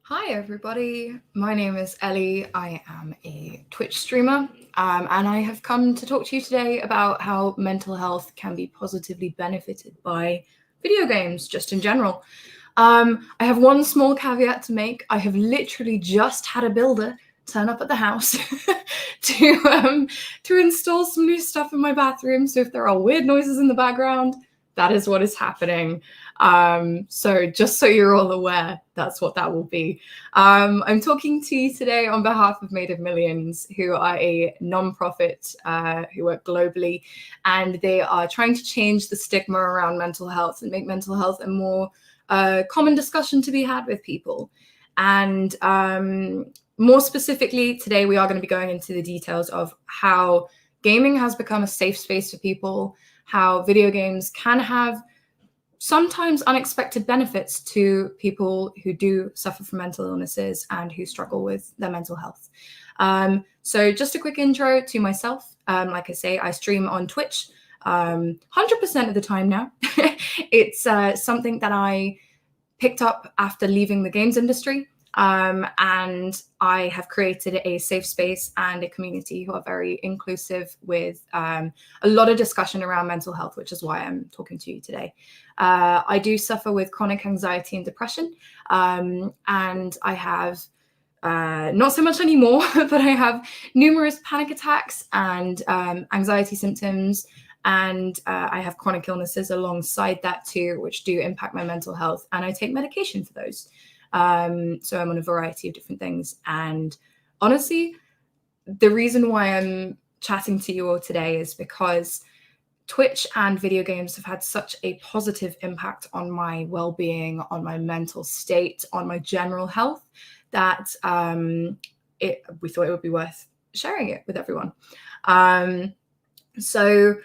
Hi everybody, my name is Ellie. I am a Twitch streamer and I have come to talk to you today about how mental health can be positively benefited by video games just in general. I have one small caveat to make. I have literally just had a builder turn up at the house to install some new stuff in my bathroom. So if there are weird noises in the background, that is what is happening. So just so you're all aware, that's what that will be. I'm talking to you today on behalf of Made of Millions, who are a nonprofit who work globally, and they are trying to change the stigma around mental health and make mental health a more common discussion to be had with people. And more specifically, today we are going to be going into the details of how gaming has become a safe space for people, how video games can have sometimes unexpected benefits to people who do suffer from mental illnesses and who struggle with their mental health. So just a quick intro to myself. Like I say, I stream on Twitch 100% of the time now. It's something that I picked up after leaving the games industry. And I have created a safe space and a community who are very inclusive with a lot of discussion around mental health, which is why I'm talking to you today. I do suffer with chronic anxiety and depression, and I have not so much anymore, but I have numerous panic attacks and anxiety symptoms. And I have chronic illnesses alongside that too, which do impact my mental health. And I take medication for those. So I'm on a variety of different things. And honestly, the reason why I'm chatting to you all today is because Twitch and video games have had such a positive impact on my well-being, on my mental state, on my general health, that we thought it would be worth sharing it with everyone. So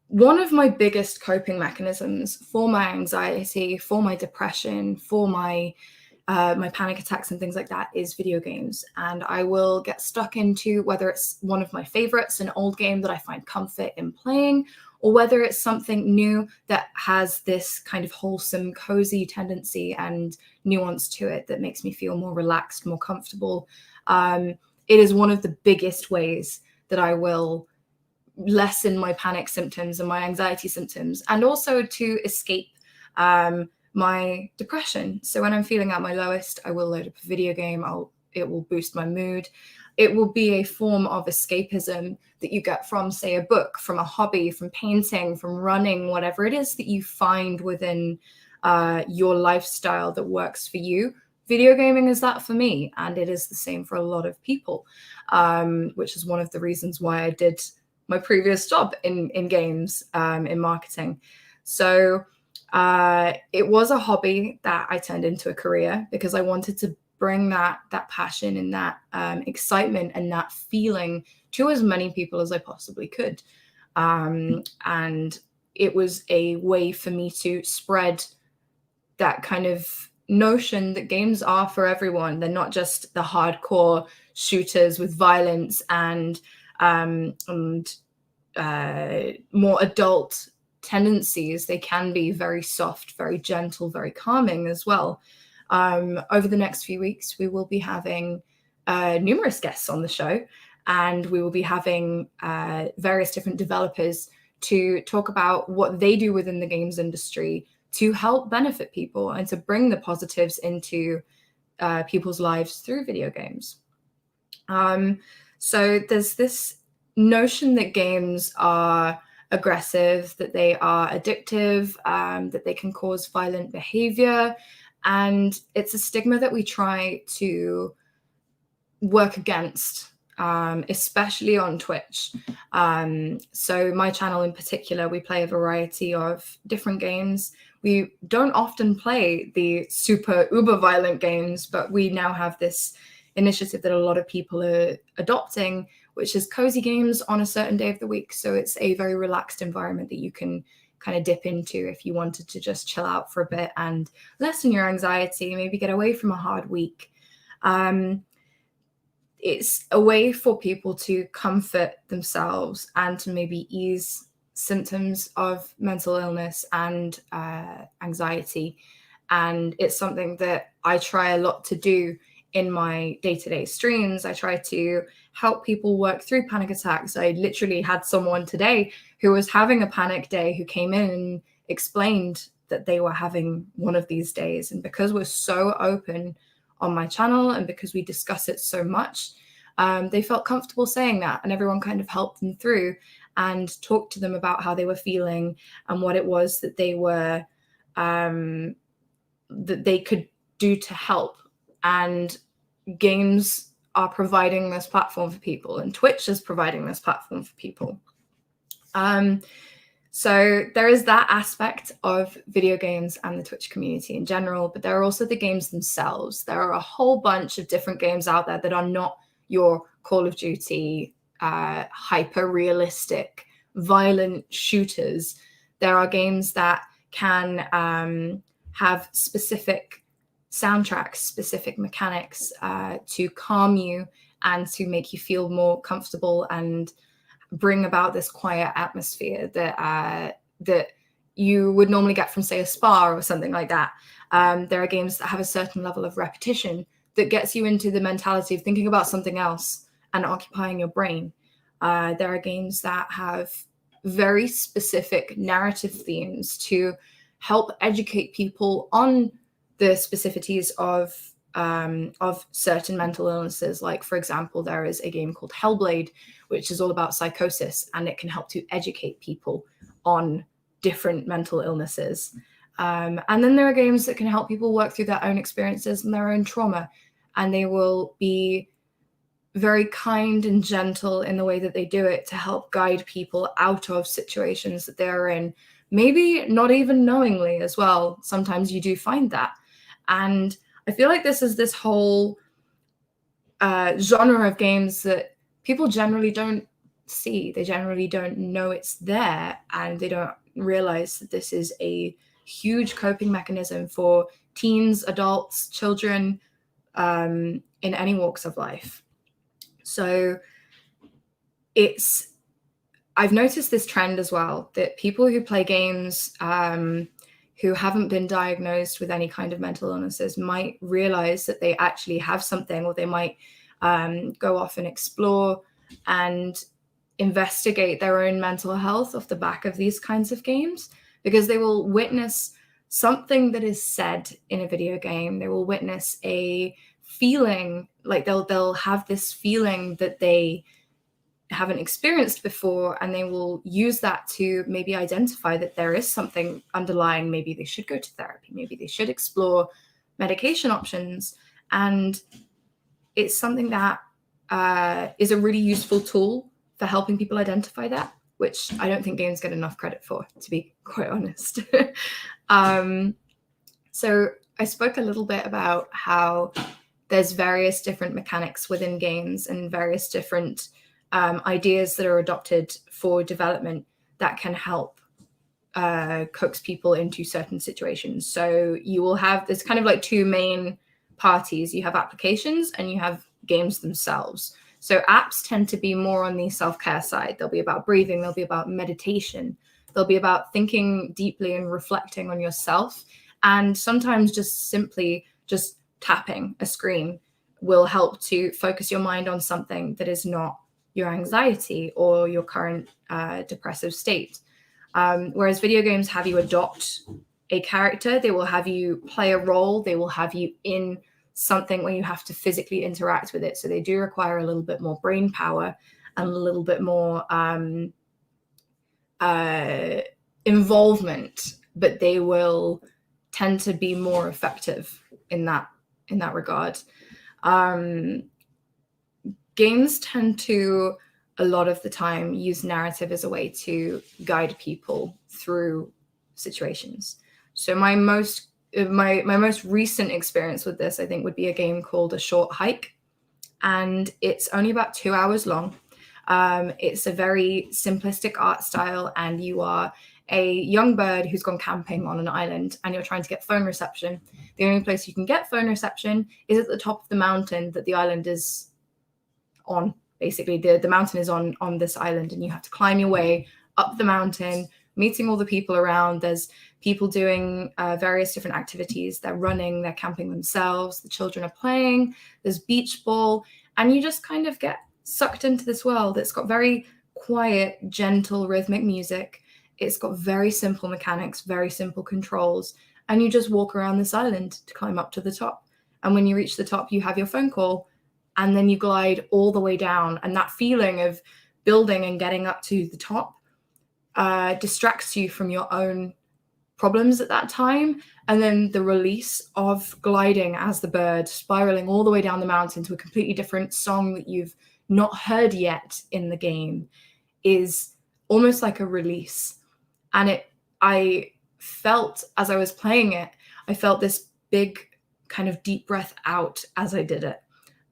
one of my biggest coping mechanisms for my anxiety, for my depression, for my panic attacks and things like that is video games. And I will get stuck into whether it's one of my favorites, an old game that I find comfort in playing, or whether it's something new that has this kind of wholesome, cozy tendency and nuance to it that makes me feel more relaxed, more comfortable. It is one of the biggest ways that I will lessen my panic symptoms and my anxiety symptoms, and also to escape my depression. So when I'm feeling at my lowest, I will load up a video game. It will boost my mood. It will be a form of escapism that you get from, say, a book, from a hobby, from painting, from running, whatever it is that you find within your lifestyle that works for you. Video gaming is that for me, and it is the same for a lot of people, which is one of the reasons why I did my previous job in games, in marketing. So it was a hobby that I turned into a career because I wanted to bring that passion and that excitement and that feeling to as many people as I possibly could. And it was a way for me to spread that kind of notion that games are for everyone. They're not just the hardcore shooters with violence and more adult tendencies. They can be very soft, very gentle, very calming as well. Over the next few weeks, we will be having numerous guests on the show, and we will be having various different developers to talk about what they do within the games industry to help benefit people and to bring the positives into people's lives through video games. So there's this notion that games are aggressive, that they are addictive, that they can cause violent behavior. And it's a stigma that we try to work against, especially on Twitch. So my channel in particular, we play a variety of different games. We don't often play the super uber violent games, but we now have this initiative that a lot of people are adopting, which is cozy games on a certain day of the week. So it's a very relaxed environment that you can kind of dip into if you wanted to just chill out for a bit and lessen your anxiety, maybe get away from a hard week. It's a way for people to comfort themselves and to maybe ease symptoms of mental illness and anxiety. And it's something that I try a lot to do in my day-to-day streams. I try to help people work through panic attacks. I literally had someone today who was having a panic day who came in and explained that they were having one of these days. And because we're so open on my channel and because we discuss it so much, they felt comfortable saying that, and everyone kind of helped them through and talked to them about how they were feeling and what it was that they were that they could do to help. And games are providing this platform for people, and Twitch is providing this platform for people. So there is that aspect of video games and the Twitch community in general, but there are also the games themselves. There are a whole bunch of different games out there that are not your Call of Duty, hyper-realistic, violent shooters. There are games that can have specific soundtracks, specific mechanics to calm you and to make you feel more comfortable and bring about this quiet atmosphere that that you would normally get from, say, a spa or something like that. There are games that have a certain level of repetition that gets you into the mentality of thinking about something else and occupying your brain. There are games that have very specific narrative themes to help educate people on the specificities of certain mental illnesses. Like, for example, there is a game called Hellblade, which is all about psychosis, and it can help to educate people on different mental illnesses. And then there are games that can help people work through their own experiences and their own trauma, and they will be very kind and gentle in the way that they do it to help guide people out of situations that they're in, maybe not even knowingly as well. Sometimes you do find that. And I feel like this is this whole genre of games that people generally don't see. They generally don't know it's there, and they don't realize that this is a huge coping mechanism for teens, adults, children, in any walks of life. So I've noticed this trend as well, that people who play games who haven't been diagnosed with any kind of mental illnesses might realize that they actually have something, or they might go off and explore and investigate their own mental health off the back of these kinds of games, because they will witness something that is said in a video game. They will witness a feeling, like they'll have this feeling that they haven't experienced before, and they will use that to maybe identify that there is something underlying. Maybe they should go to therapy, maybe they should explore medication options. And it's something that is a really useful tool for helping people identify that, which I don't think games get enough credit for, to be quite honest. So I spoke a little bit about how there's various different mechanics within games and various different ideas that are adopted for development that can help coax people into certain situations. So you will have, there's kind of like two main parties. You have applications and you have games themselves. So apps tend to be more on the self-care side. They'll be about breathing, they'll be about meditation, they'll be about thinking deeply and reflecting on yourself. And sometimes just simply just tapping a screen will help to focus your mind on something that is not your anxiety or your current depressive state. Whereas video games have you adopt a character, they will have you play a role, they will have you in something where you have to physically interact with it. So they do require a little bit more brain power and a little bit more involvement, but they will tend to be more effective in that regard. Games tend to, a lot of the time, use narrative as a way to guide people through situations. So my most recent experience with this, I think, would be a game called A Short Hike, and it's only about 2 hours long. It's a very simplistic art style, and you are a young bird who's gone camping on an island, and you're trying to get phone reception. The only place you can get phone reception is at the top of the mountain that the island is on. Basically, the mountain is on this island, and you have to climb your way up the mountain, meeting all the people around. There's people doing various different activities. They're running, they're camping themselves, the children are playing, there's beach ball, and you just kind of get sucked into this world. It's got very quiet, gentle, rhythmic music. It's got very simple mechanics, very simple controls, and you just walk around this island to climb up to the top. And when you reach the top, you have your phone call, and then you glide all the way down. And that feeling of building and getting up to the top distracts you from your own problems at that time. And then the release of gliding as the bird, spiraling all the way down the mountain to a completely different song that you've not heard yet in the game, is almost like a release. And I felt, as I was playing it, I felt this big kind of deep breath out as I did it.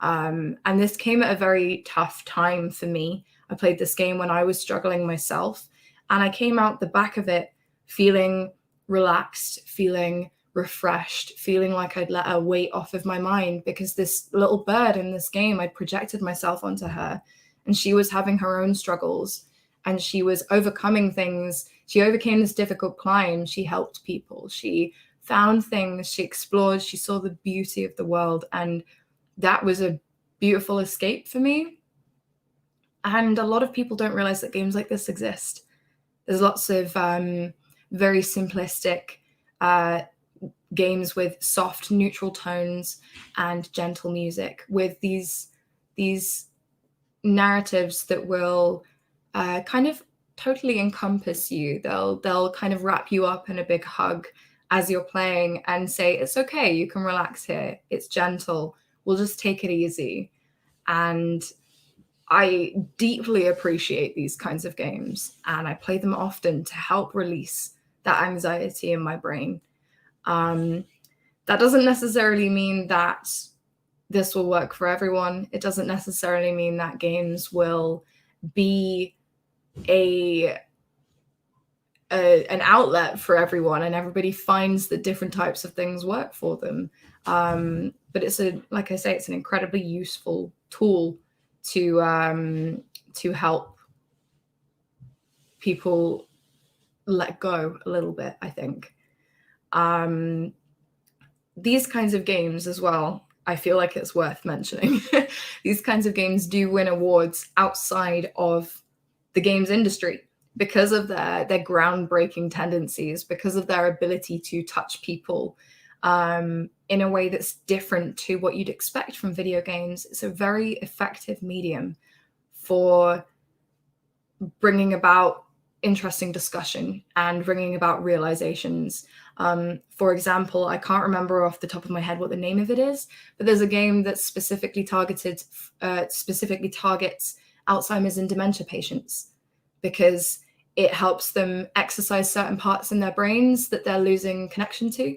And this came at a very tough time for me. I played this game when I was struggling myself, and I came out the back of it feeling relaxed, feeling refreshed, feeling like I'd let a weight off of my mind, because this little bird in this game, I'd projected myself onto her, and she was having her own struggles, and she was overcoming things. She overcame this difficult climb. She helped people. She found things. She explored. She saw the beauty of the world. And that was a beautiful escape for me. And a lot of people don't realize that games like this exist. There's lots of very simplistic games with soft, neutral tones and gentle music, with these narratives that will kind of totally encompass you. They'll kind of wrap you up in a big hug as you're playing and say, it's okay, you can relax here. It's gentle. We'll just take it easy. And I deeply appreciate these kinds of games, and I play them often to help release that anxiety in my brain. That doesn't necessarily mean that this will work for everyone. It doesn't necessarily mean that games will be an outlet for everyone and everybody finds that different types of things work for them. But it's like I say, it's an incredibly useful tool to help people let go a little bit, I think. These kinds of games as well, I feel like it's worth mentioning. These kinds of games do win awards outside of the games industry because of their groundbreaking tendencies, because of their ability to touch people in a way that's different to what you'd expect from video games. It's a very effective medium for bringing about interesting discussion and bringing about realizations. For example, I can't remember off the top of my head what the name of it is, but there's a game that specifically targets Alzheimer's and dementia patients, because it helps them exercise certain parts in their brains that they're losing connection to.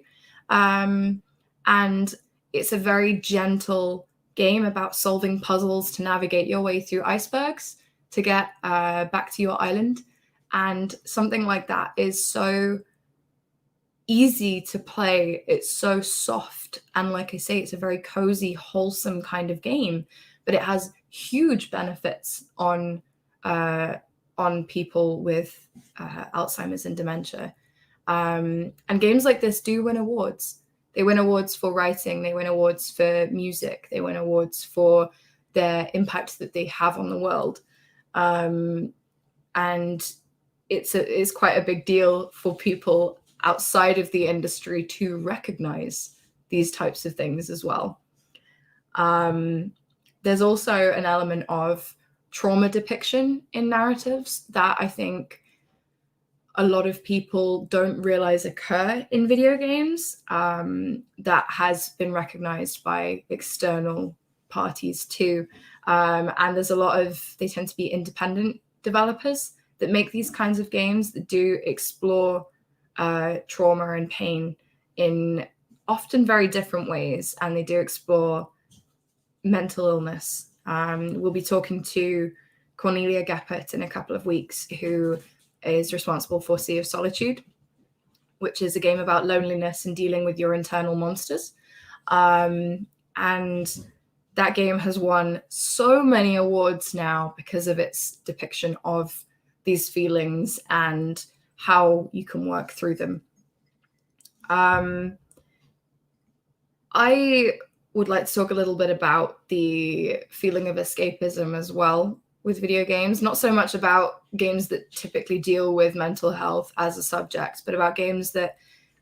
And it's a very gentle game about solving puzzles to navigate your way through icebergs to get back to your island. And something like that is so easy to play. It's so soft. And like I say, it's a very cozy, wholesome kind of game, but it has huge benefits on people with Alzheimer's and dementia. And games like this do win awards. They win awards for writing. They win awards for music. They win awards for their impact that they have on the world. And it's quite a big deal for people outside of the industry to recognize these types of things as well. There's also an element of trauma depiction in narratives that I think a lot of people don't realize occur in video games, that has been recognized by external parties too. And there's they tend to be independent developers that make these kinds of games that do explore trauma and pain in often very different ways. And they do explore mental illness. We'll be talking to Cornelia Geppert in a couple of weeks, who is responsible for Sea of Solitude, which is a game about loneliness and dealing with your internal monsters. And that game has won so many awards now because of its depiction of these feelings and how you can work through them. I would like to talk a little bit about the feeling of escapism as well with video games, not so much about games that typically deal with mental health as a subject, but about games that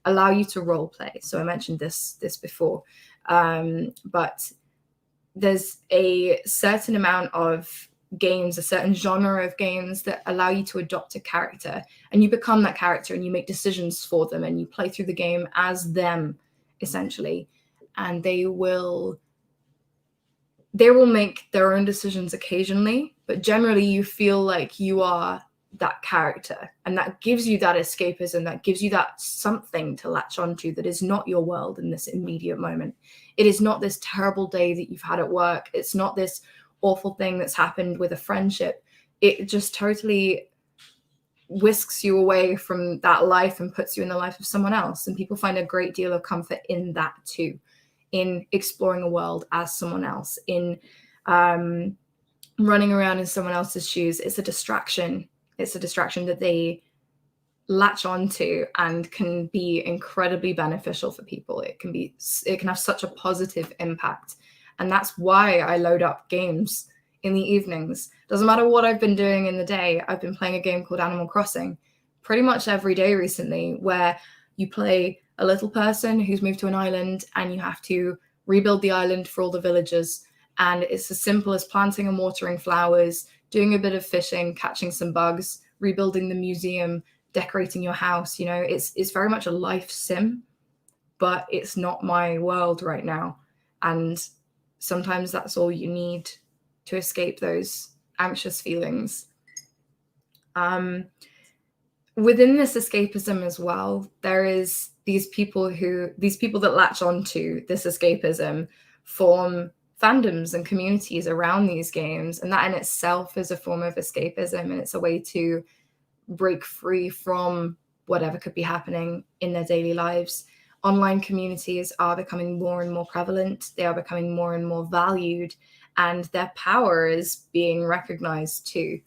allow you to role play. So I mentioned this before, but there's a certain amount of games, a certain genre of games that allow you to adopt a character, and you become that character and you make decisions for them and you play through the game as them, essentially. And they will make their own decisions occasionally, but generally you feel like you are that character, and that gives you that escapism, that gives you that something to latch onto that is not your world in this immediate moment. It is not this terrible day that you've had at work. It's not this awful thing that's happened with a friendship. It just totally whisks you away from that life and puts you in the life of someone else. And people find a great deal of comfort in that too, in exploring a world as someone else, in running around in someone else's shoes. It's a distraction. It's a distraction that they latch onto and can be incredibly beneficial for people. It can have such a positive impact. And that's why I load up games in the evenings. Doesn't matter what I've been doing in the day. I've been playing a game called Animal Crossing pretty much every day recently, where you play a little person who's moved to an island and you have to rebuild the island for all the villagers. And it's as simple as planting and watering flowers, doing a bit of fishing, catching some bugs, rebuilding the museum, decorating your house. You know, it's very much a life sim, but it's not my world right now. And sometimes that's all you need to escape those anxious feelings. Within this escapism as well, there is these people that latch onto this escapism form fandoms and communities around these games, and that in itself is a form of escapism, and it's a way to break free from whatever could be happening in their daily lives. Online communities are becoming more and more prevalent. They are becoming more and more valued, and their power is being recognized too.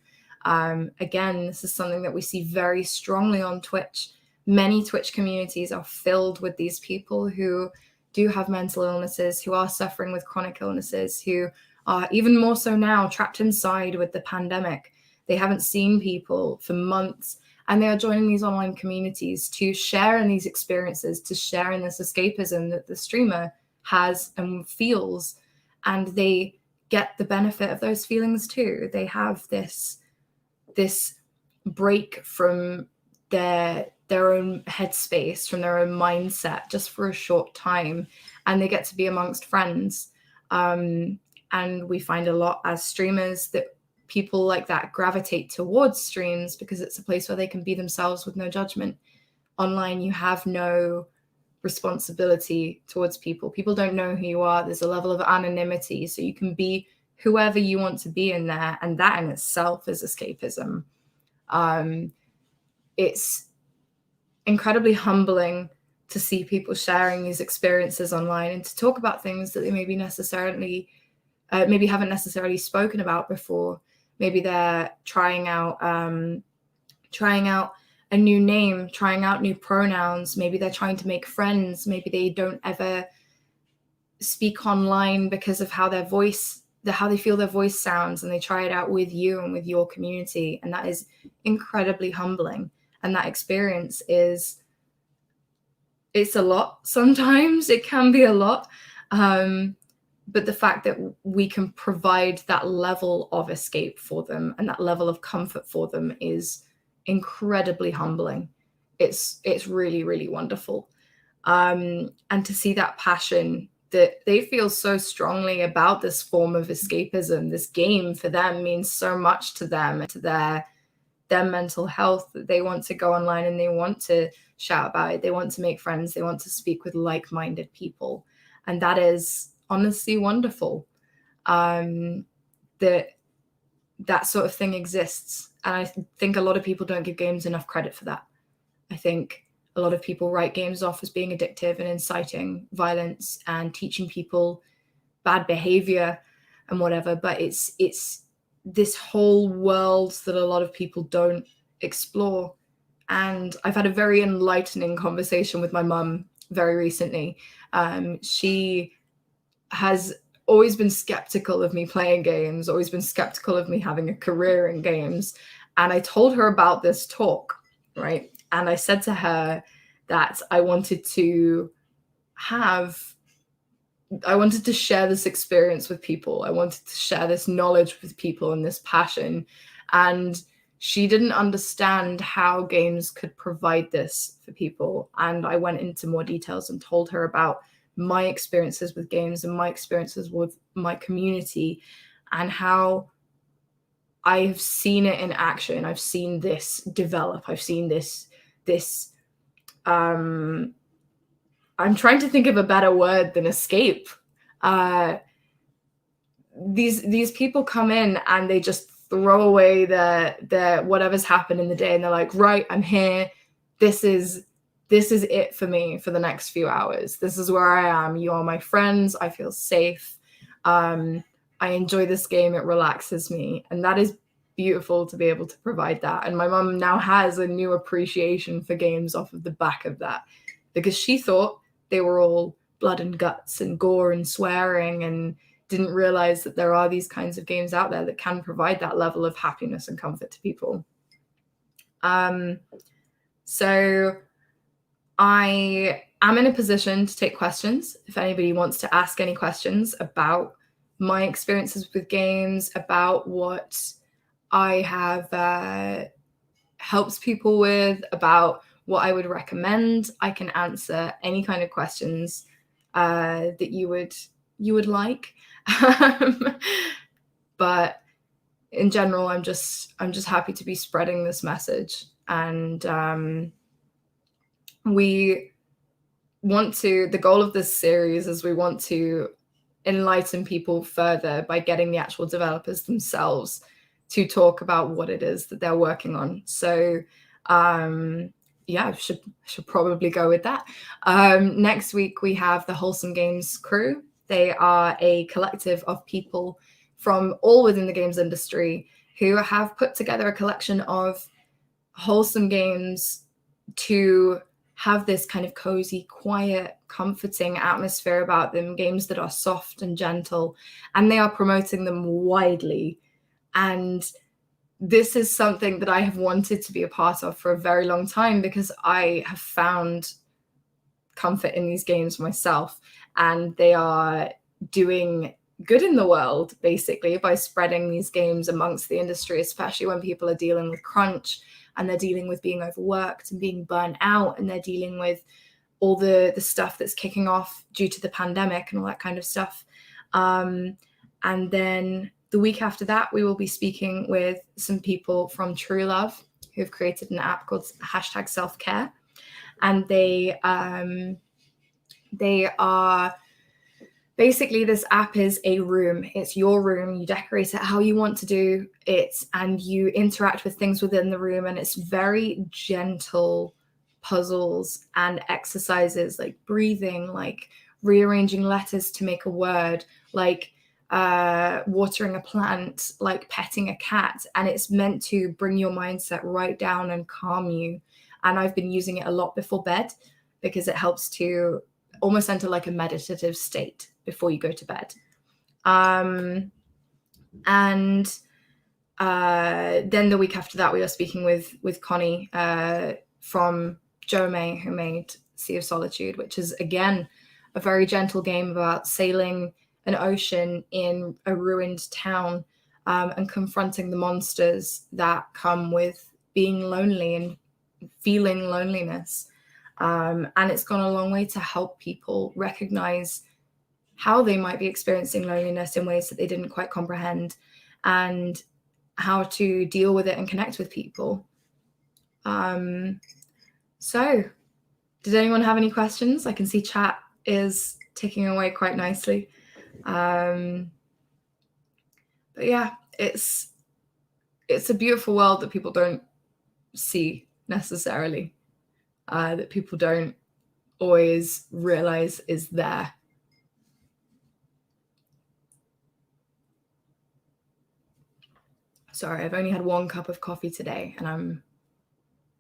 Again, this is something that we see very strongly on Twitch. Many Twitch communities are filled with these people who do have mental illnesses, who are suffering with chronic illnesses, who are even more so now trapped inside with the pandemic. They haven't seen people for months, and they are joining these online communities to share in these experiences, to share in this escapism that the streamer has and feels, and they get the benefit of those feelings too. They have this break from their own headspace, from their own mindset, just for a short time, and they get to be amongst friends. And we find a lot as streamers that people like that gravitate towards streams because it's a place where they can be themselves with no judgment. Online, you have no responsibility towards people. People don't know who you are. There's a level of anonymity, so you can be whoever you want to be in there, and that in itself is escapism. It's incredibly humbling to see people sharing these experiences online and to talk about things that they maybe haven't necessarily spoken about before. Maybe they're trying out a new name, trying out new pronouns. Maybe they're trying to make friends. Maybe they don't ever speak online because of how how they feel their voice sounds, and they try it out with you and with your community. And that is incredibly humbling. And that experience it's a lot. Sometimes it can be a lot. But the fact that we can provide that level of escape for them and that level of comfort for them is incredibly humbling. It's really, really wonderful. And to see that passion that they feel so strongly about this form of escapism, this game for them means so much to them, to their mental health, that they want to go online and they want to shout about it. They want to make friends. They want to speak with like-minded people. And that is honestly wonderful. That sort of thing exists. And I think a lot of people don't give games enough credit for that. I think a lot of people write games off as being addictive and inciting violence and teaching people bad behavior and whatever. But it's this whole world that a lot of people don't explore. And I've had a very enlightening conversation with my mum very recently. She has always been skeptical of me playing games, always been skeptical of me having a career in games. And I told her about this talk, right? And I said to her that I wanted to share this experience with people. I wanted to share this knowledge with people and this passion. And she didn't understand how games could provide this for people. And I went into more details and told her about my experiences with games and my experiences with my community and how I have seen it in action. I've seen this develop. I've seen this I'm trying to think of a better word than escape. These people come in and they just throw away their whatever's happened in the day, and they're like, right, I'm here. This is it for me for the next few hours. This is where I am. You are my friends. I feel safe. I enjoy this game. It relaxes me, and that is beautiful to be able to provide that. And my mum now has a new appreciation for games off of the back of that, because she thought they were all blood and guts and gore and swearing, and didn't realize that there are these kinds of games out there that can provide that level of happiness and comfort to people. So I am in a position to take questions. If anybody wants to ask any questions about my experiences with games, about what I have helped people with, about what I would recommend, I can answer any kind of questions that you would like. But in general, I'm just happy to be spreading this message. And the goal of this series is we want to enlighten people further by getting the actual developers themselves to talk about what it is that they're working on. So yeah, I should probably go with that. Next week, we have the Wholesome Games crew. They are a collective of people from all within the games industry who have put together a collection of wholesome games to have this kind of cozy, quiet, comforting atmosphere about them, games that are soft and gentle, and they are promoting them widely. And this is something that I have wanted to be a part of for a very long time, because I have found comfort in these games myself, and they are doing good in the world, basically, by spreading these games amongst the industry, especially when people are dealing with crunch and they're dealing with being overworked and being burnt out, and they're dealing with all the stuff that's kicking off due to the pandemic and all that kind of stuff. And then the week after that, we will be speaking with some people from True Love who have created an app called #selfcare. And they are basically, this app is a room. It's your room. You decorate it how you want to do it, and you interact with things within the room. And it's very gentle puzzles and exercises, like breathing, like rearranging letters to make a word, like watering a plant, like petting a cat. And it's meant to bring your mindset right down and calm you. And I've been using it a lot before bed, because it helps to almost enter like a meditative state before you go to bed. And then the week after that, we are speaking with Connie from Joe May, who made Sea of Solitude, which is, again, a very gentle game about sailing an ocean in a ruined town and confronting the monsters that come with being lonely and feeling loneliness. And it's gone a long way to help people recognize how they might be experiencing loneliness in ways that they didn't quite comprehend, and how to deal with it and connect with people. So, did anyone have any questions? I can see chat is ticking away quite nicely. But yeah, it's a beautiful world that people don't see necessarily, that people don't always realize is there. Sorry, I've only had one cup of coffee today, and I'm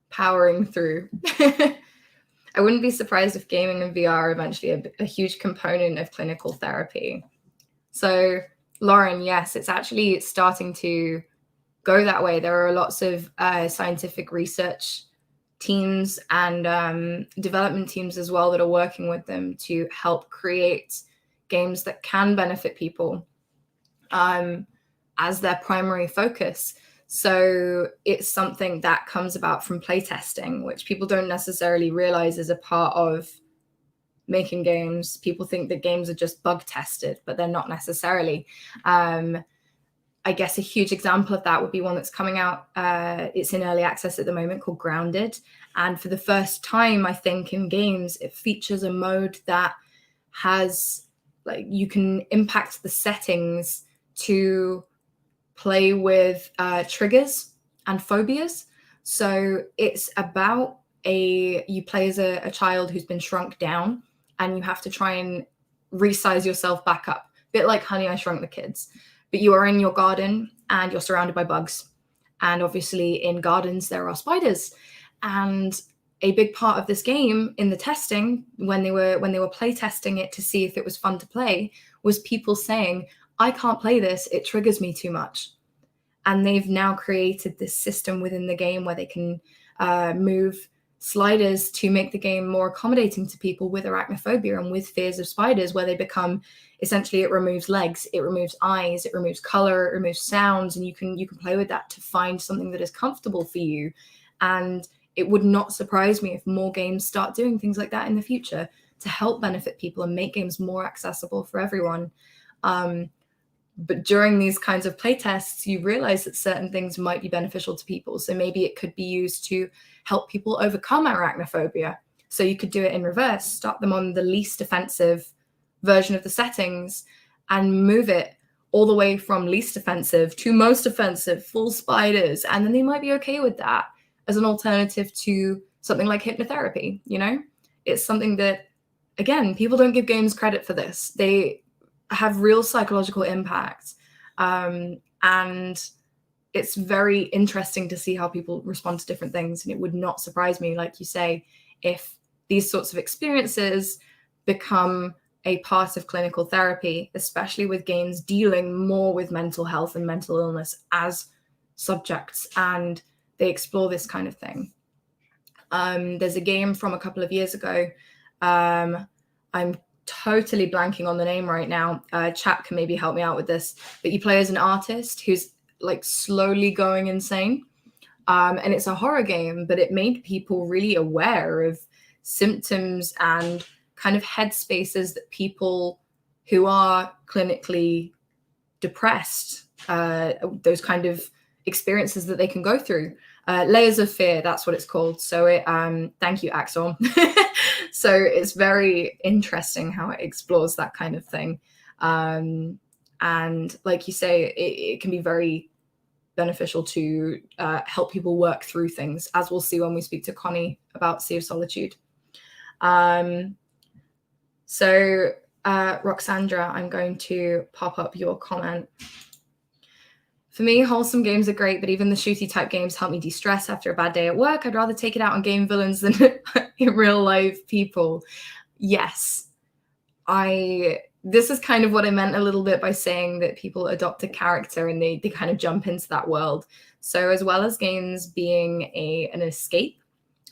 powering through. I wouldn't be surprised if gaming and VR are eventually a huge component of clinical therapy. So, Lauren, yes, it's actually starting to go that way. There are lots of scientific research teams and development teams as well that are working with them to help create games that can benefit people as their primary focus. So it's something that comes about from playtesting, which people don't necessarily realize is a part of making games. People think that games are just bug tested, but they're not necessarily. I guess a huge example of that would be one that's coming out. It's in early access at the moment, called Grounded. And for the first time, I think, in games, it features a mode that has, like, you can impact the settings to play with triggers and phobias. So it's about you play as a child who's been shrunk down, and you have to try and resize yourself back up. A bit like Honey, I Shrunk the Kids. But you are in your garden and you're surrounded by bugs. And obviously in gardens, there are spiders. And a big part of this game in the testing, when they were play testing it to see if it was fun to play, was people saying, I can't play this, it triggers me too much. And they've now created this system within the game where they can move sliders to make the game more accommodating to people with arachnophobia and with fears of spiders, where they become, essentially, it removes legs, it removes eyes, it removes color, it removes sounds, and you can play with that to find something that is comfortable for you. And it would not surprise me if more games start doing things like that in the future to help benefit people and make games more accessible for everyone. But during these kinds of playtests, you realize that certain things might be beneficial to people. So maybe it could be used to help people overcome arachnophobia. So you could do it in reverse, start them on the least offensive version of the settings and move it all the way from least offensive to most offensive, full spiders. And then they might be okay with that as an alternative to something like hypnotherapy, you know? It's something that, again, people don't give games credit for this. They have real psychological impact. And it's very interesting to see how people respond to different things. And it would not surprise me, like you say, if these sorts of experiences become a part of clinical therapy, especially with games dealing more with mental health and mental illness as subjects, and they explore this kind of thing. There's a game from a couple of years ago. I'm totally blanking on the name right now. Chat can maybe help me out with this. But you play as an artist who's like slowly going insane. And it's a horror game, but it made people really aware of symptoms and kind of headspaces that people who are clinically depressed, those kind of experiences that they can go through. Layers of Fear, that's what it's called. So thank you, Axel. So it's very interesting how it explores that kind of thing. And like you say, it can be very beneficial to help people work through things, as we'll see when we speak to Connie about Sea of Solitude. So Roxandra, I'm going to pop up your comment. For me, wholesome games are great, but even the shooty type games help me de-stress after a bad day at work. I'd rather take it out on game villains than in real life people. Yes, this is kind of what I meant a little bit by saying that people adopt a character and they kind of jump into that world. So as well as games being an escape,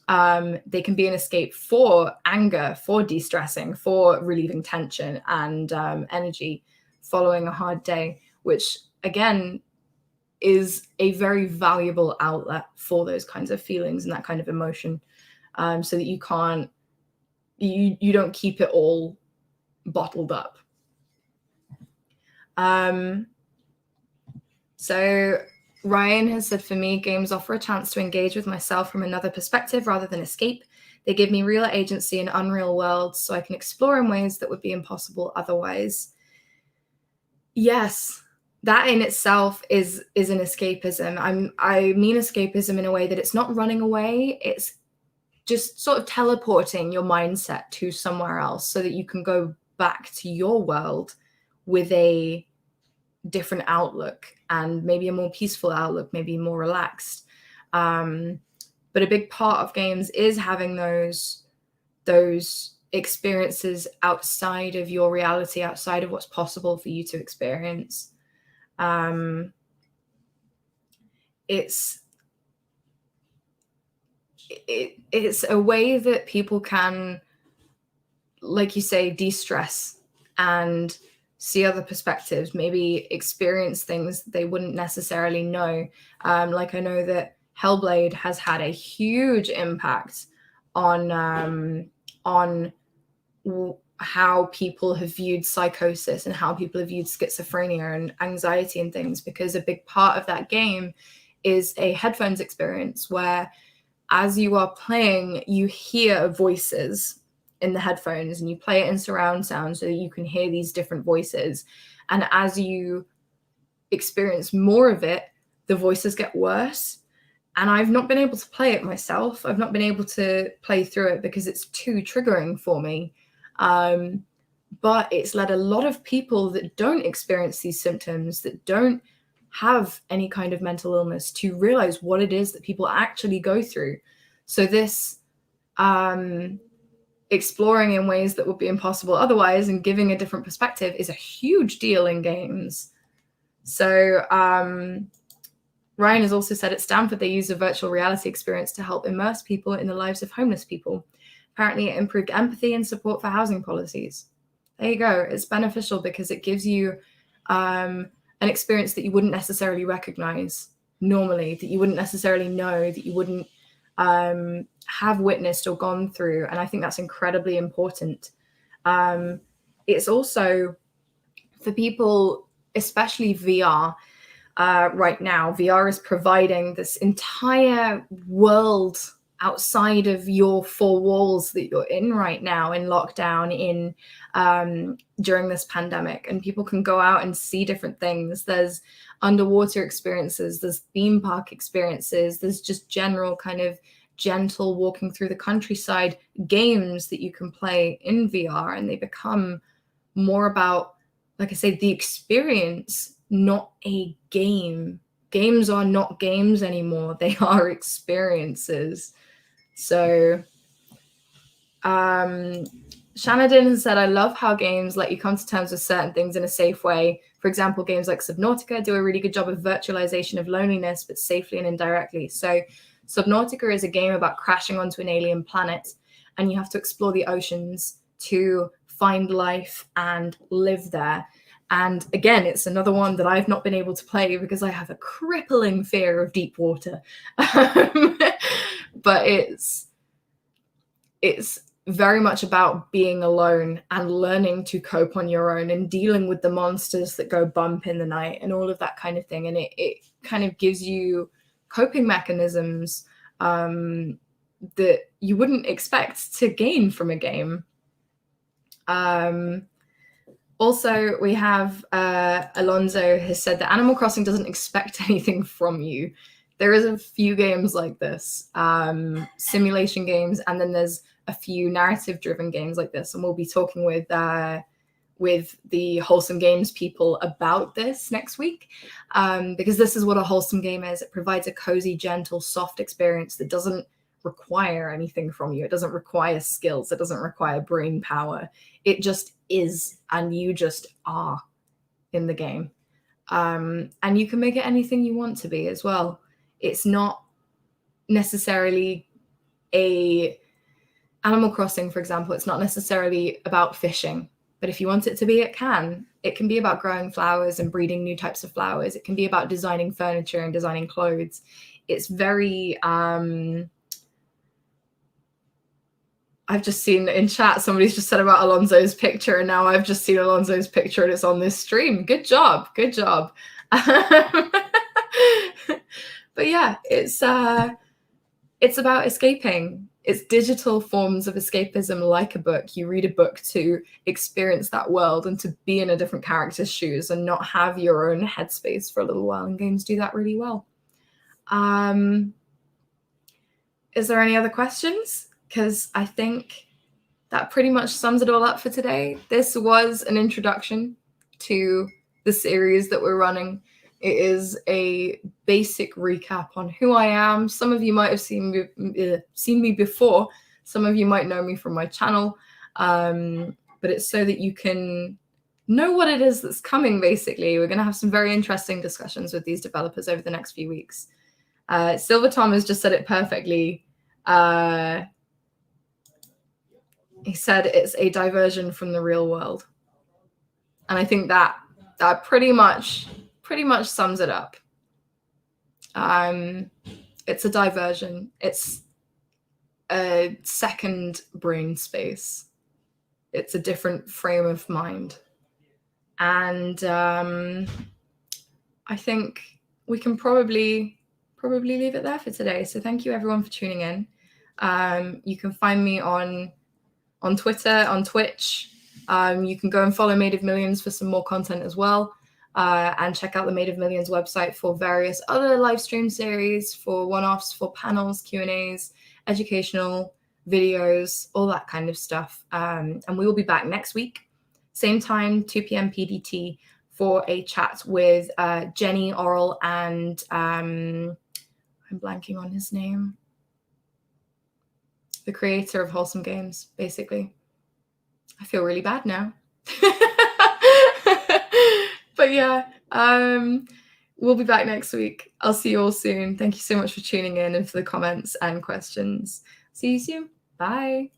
they can be an escape for anger, for de-stressing, for relieving tension and energy following a hard day, which again is a very valuable outlet for those kinds of feelings and that kind of emotion, so that you don't keep it all bottled up. So Ryan has said, for me, games offer a chance to engage with myself from another perspective rather than escape. They give me real agency in unreal worlds so I can explore in ways that would be impossible otherwise. Yes, that in itself is an escapism. I mean escapism in a way that it's not running away. It's just sort of teleporting your mindset to somewhere else so that you can go back to your world with a different outlook and maybe a more peaceful outlook, maybe more relaxed. But But a big part of games is having those experiences outside of your reality, outside of what's possible for you to experience. It's a way that people can, like you say, de-stress and see other perspectives, maybe experience things they wouldn't necessarily know. Like I know that Hellblade has had a huge impact on how people have viewed psychosis and how people have viewed schizophrenia and anxiety and things, because a big part of that game is a headphones experience where as you are playing, you hear voices in the headphones and you play it in surround sound so that you can hear these different voices. And as you experience more of it, the voices get worse. And I've not been able to play it myself. I've not been able to play through it because it's too triggering for me. But it's led a lot of people that don't experience these symptoms, that don't have any kind of mental illness, to realize what it is that people actually go through. So this exploring in ways that would be impossible otherwise and giving a different perspective is a huge deal in games. So Ryan has also said at Stanford they use a virtual reality experience to help immerse people in the lives of homeless people. Apparently it improved empathy and support for housing policies. There you go. It's beneficial because it gives you an experience that you wouldn't necessarily recognize normally, that you wouldn't necessarily know, that you wouldn't have witnessed or gone through. And I think that's incredibly important. It's also for people, especially VR, right now, VR is providing this entire world outside of your four walls that you're in right now, in lockdown, in during this pandemic, and people can go out and see different things. There's underwater experiences, there's theme park experiences, there's just general kind of gentle walking through the countryside games that you can play in VR, and they become more about, like I say, the experience, not a game. Games are not games anymore. They are experiences. So Shanadin has said, I love how games let you come to terms with certain things in a safe way. For example, games like Subnautica do a really good job of virtualization of loneliness, but safely and indirectly. So Subnautica is a game about crashing onto an alien planet, and you have to explore the oceans to find life and live there. And again, it's another one that I've not been able to play because I have a crippling fear of deep water. But it's very much about being alone and learning to cope on your own and dealing with the monsters that go bump in the night and all of that kind of thing. And it kind of gives you coping mechanisms that you wouldn't expect to gain from a game. Also, we have Alonso has said that Animal Crossing doesn't expect anything from you. There is a few games like this, simulation games, and then there's a few narrative-driven games like this. And we'll be talking with the Wholesome Games people about this next week, because this is what a wholesome game is. It provides a cozy, gentle, soft experience that doesn't require anything from you. It doesn't require skills. It doesn't require brain power. It just is, and you just are in the game. And you can make it anything you want to be as well. It's not necessarily Animal Crossing, for example, it's not necessarily about fishing, but if you want it to be, it can. It can be about growing flowers and breeding new types of flowers. It can be about designing furniture and designing clothes. It's very, I've just seen in chat, somebody's just said about Alonso's picture, and now I've just seen Alonso's picture and it's on this stream. Good job. Good job. But yeah, it's about escaping. It's digital forms of escapism, like a book. You read a book to experience that world and to be in a different character's shoes and not have your own headspace for a little while. And games do that really well. Is there any other questions? Because I think that pretty much sums it all up for today. This was an introduction to the series that we're running It is a basic recap on who I am. Some of you might have seen me before. Some of you might know me from my channel. But it's so that you can know what it is that's coming, basically. We're going to have some very interesting discussions with these developers over the next few weeks. Silver Tom has just said it perfectly. He said it's a diversion from the real world. And I think that pretty much sums it up. It's a diversion. It's a second brain space. It's a different frame of mind. And I think we can probably leave it there for today. So thank you everyone for tuning in. You can find me on Twitter, on Twitch. You can go and follow Made of Millions for some more content as well. And check out the Made of Millions website for various other live stream series, for one-offs, for panels, Q&As, educational videos, all that kind of stuff. And we will be back next week, same time, 2 p.m. PDT, for a chat with Jenny, Oral, and I'm blanking on his name. The creator of Wholesome Games, basically. I feel really bad now. But yeah, we'll be back next week. I'll see you all soon. Thank you so much for tuning in and for the comments and questions. See you soon. Bye.